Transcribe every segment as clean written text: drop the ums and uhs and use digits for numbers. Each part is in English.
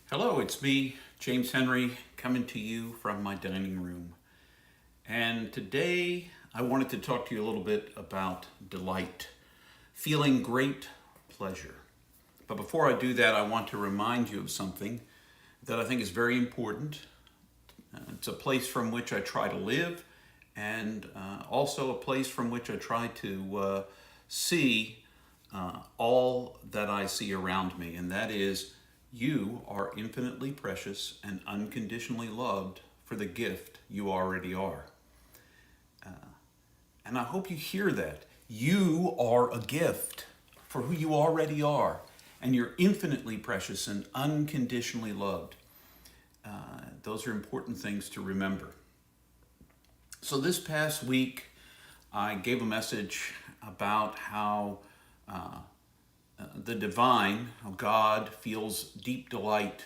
Hello, it's me, James Henry, coming to you from my dining room. And today I wanted to talk to you a little bit about delight, feeling great pleasure. But before I do that, I want to remind you of something that I think is very important. It's a place from which I try to live, and also a place from which I try to see all that I see around me, and that is you are infinitely precious and unconditionally loved for the gift you already are. And I hope you hear that. You are a gift for who you already are, and you're infinitely precious and unconditionally loved. Those are important things to remember. So, this past week, I gave a message about how the divine, how God feels deep delight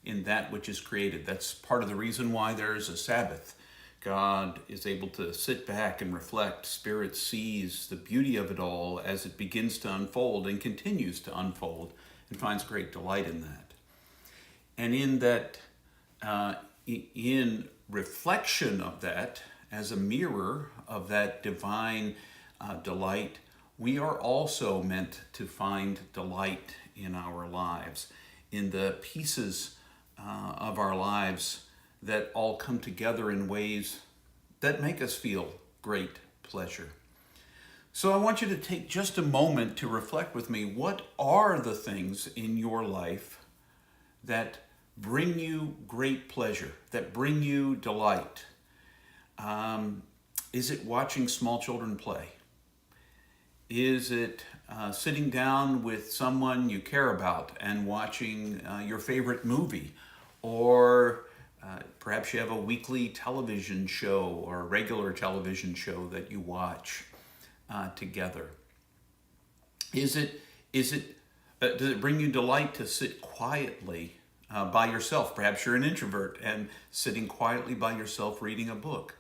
in that which is created. That's part of the reason why there is a Sabbath. God is able to sit back and reflect. Spirit sees the beauty of it all as it begins to unfold and continues to unfold and finds great delight in that. And in that, in reflection of that, as a mirror of that divine delight, we are also meant to find delight in our lives, in the pieces of our lives that all come together in ways that make us feel great pleasure. So I want you to take just a moment to reflect with me. What are the things in your life that bring you great pleasure, that bring you delight? Is it watching small children play? Is it sitting down with someone you care about and watching your favorite movie? Or perhaps you have a weekly television show or a regular television show that you watch together. Does it bring you delight to sit quietly by yourself? Perhaps you're an introvert and sitting quietly by yourself reading a book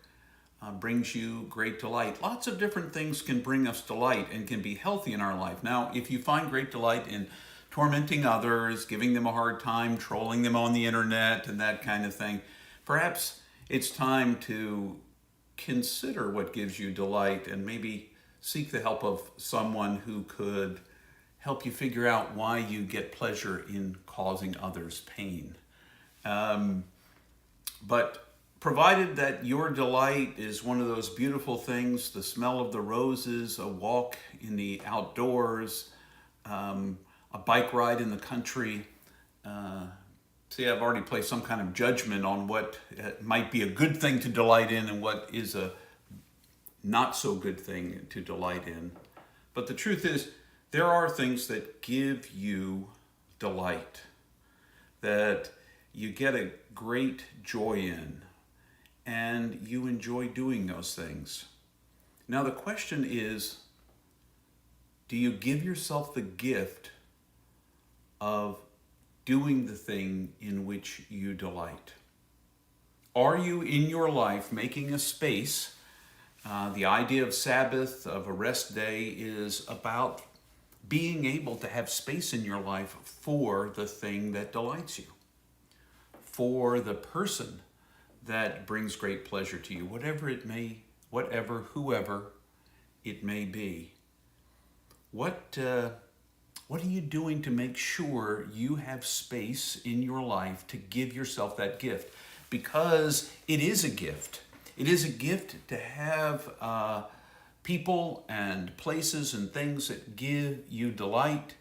brings you great delight. Lots of different things can bring us delight and can be healthy in our life. Now, if you find great delight in tormenting others, giving them a hard time, trolling them on the internet, and that kind of thing, perhaps it's time to consider what gives you delight and maybe seek the help of someone who could help you figure out why you get pleasure in causing others pain. But provided that your delight is one of those beautiful things, the smell of the roses, a walk in the outdoors, a bike ride in the country. See, I've already placed some kind of judgment on what might be a good thing to delight in and what is a not so good thing to delight in. But the truth is, there are things that give you delight, that you get a great joy in, and you enjoy doing those things. Now, the question is, do you give yourself the gift of doing the thing in which you delight? Are you in your life making a space? The idea of Sabbath, of a rest day, is about being able to have space in your life for the thing that delights you, for the person that brings great pleasure to you, whoever it may be. What are you doing to make sure you have space in your life to give yourself that gift? Because it is a gift. It is a gift to have people and places and things that give you delight.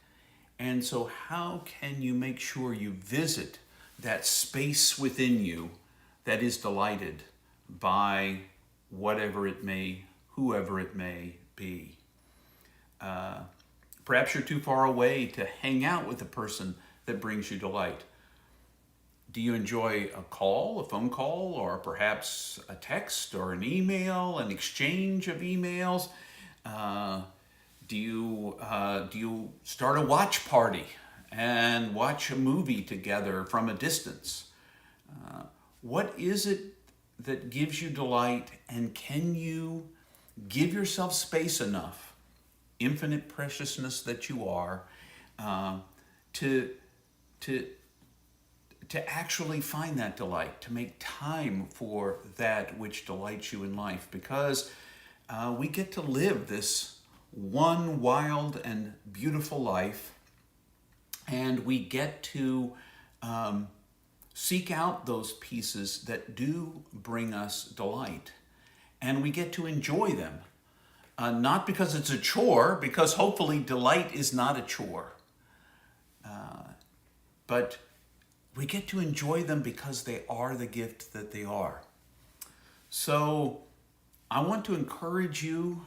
And so how can you make sure you visit that space within you that is delighted by whoever it may be? Perhaps you're too far away to hang out with the person that brings you delight. Do you enjoy a phone call, or perhaps a text or an email, an exchange of emails? Do you start a watch party and watch a movie together from a distance? What is it that gives you delight, and can you give yourself space enough, infinite preciousness that you are, to to actually find that delight, to make time for that which delights you in life, because we get to live this one wild and beautiful life, and we get to seek out those pieces that do bring us delight, and we get to enjoy them. Not because it's a chore, because hopefully delight is not a chore, but we get to enjoy them because they are the gift that they are. So I want to encourage you,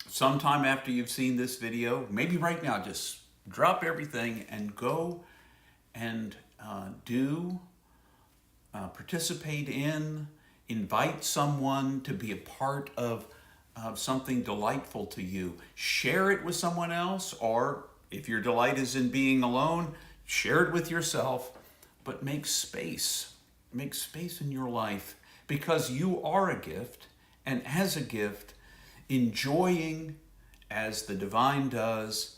sometime after you've seen this video, maybe right now, just drop everything and go and participate in, invite someone to be a part of something delightful to you. Share it with someone else, or if your delight is in being alone, share it with yourself, but make space. Make space in your life, because you are a gift, and as a gift, enjoying, as the divine does,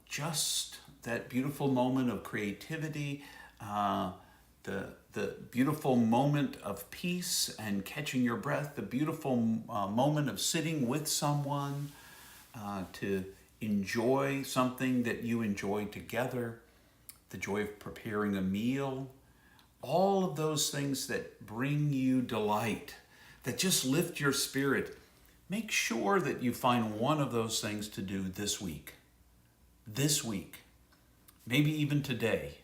just that beautiful moment of creativity, the beautiful moment of peace and catching your breath, the beautiful moment of sitting with someone to enjoy something that you enjoy together, the joy of preparing a meal, all of those things that bring you delight, that just lift your spirit. Make sure that you find one of those things to do this week. This week. Maybe even today.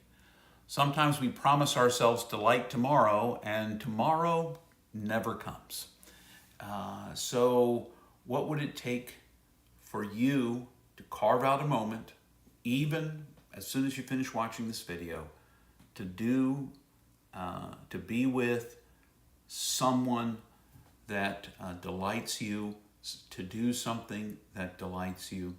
Sometimes we promise ourselves delight tomorrow, and tomorrow never comes. So what would it take for you to carve out a moment, even as soon as you finish watching this video, to be with someone that delights you, to do something that delights you,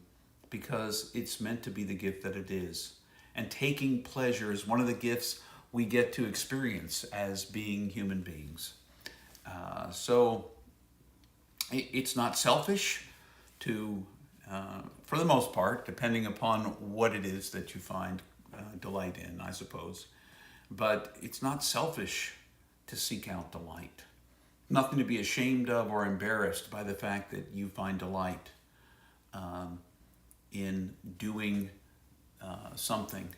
because it's meant to be the gift that it is. And taking pleasure is one of the gifts we get to experience as being human beings. So it's not selfish to, for the most part, depending upon what it is that you find delight in, I suppose. But it's not selfish to seek out delight. Nothing to be ashamed of or embarrassed by the fact that you find delight in doing something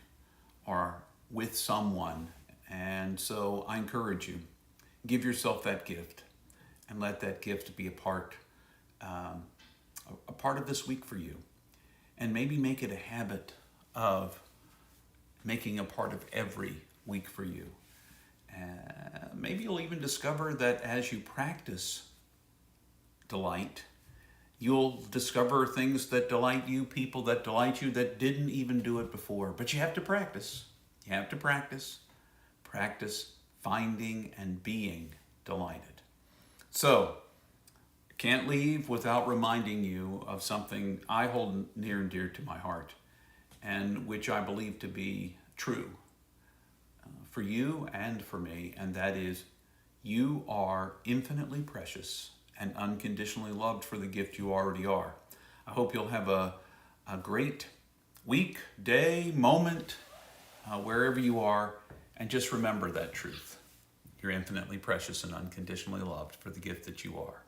or with someone. And so I encourage you, give yourself that gift and let that gift be a part of this week for you. And maybe make it a habit of making a part of every week for you. Maybe you'll even discover that as you practice delight, you'll discover things that delight you, people that delight you that didn't even do it before. But you have to practice. You have to practice finding and being delighted. So, I can't leave without reminding you of something I hold near and dear to my heart, and which I believe to be true for you and for me, and that is, you are infinitely precious and unconditionally loved for the gift you already are. I hope you'll have a great week, day, moment, wherever you are, and just remember that truth. You're infinitely precious and unconditionally loved for the gift that you are.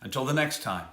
Until the next time,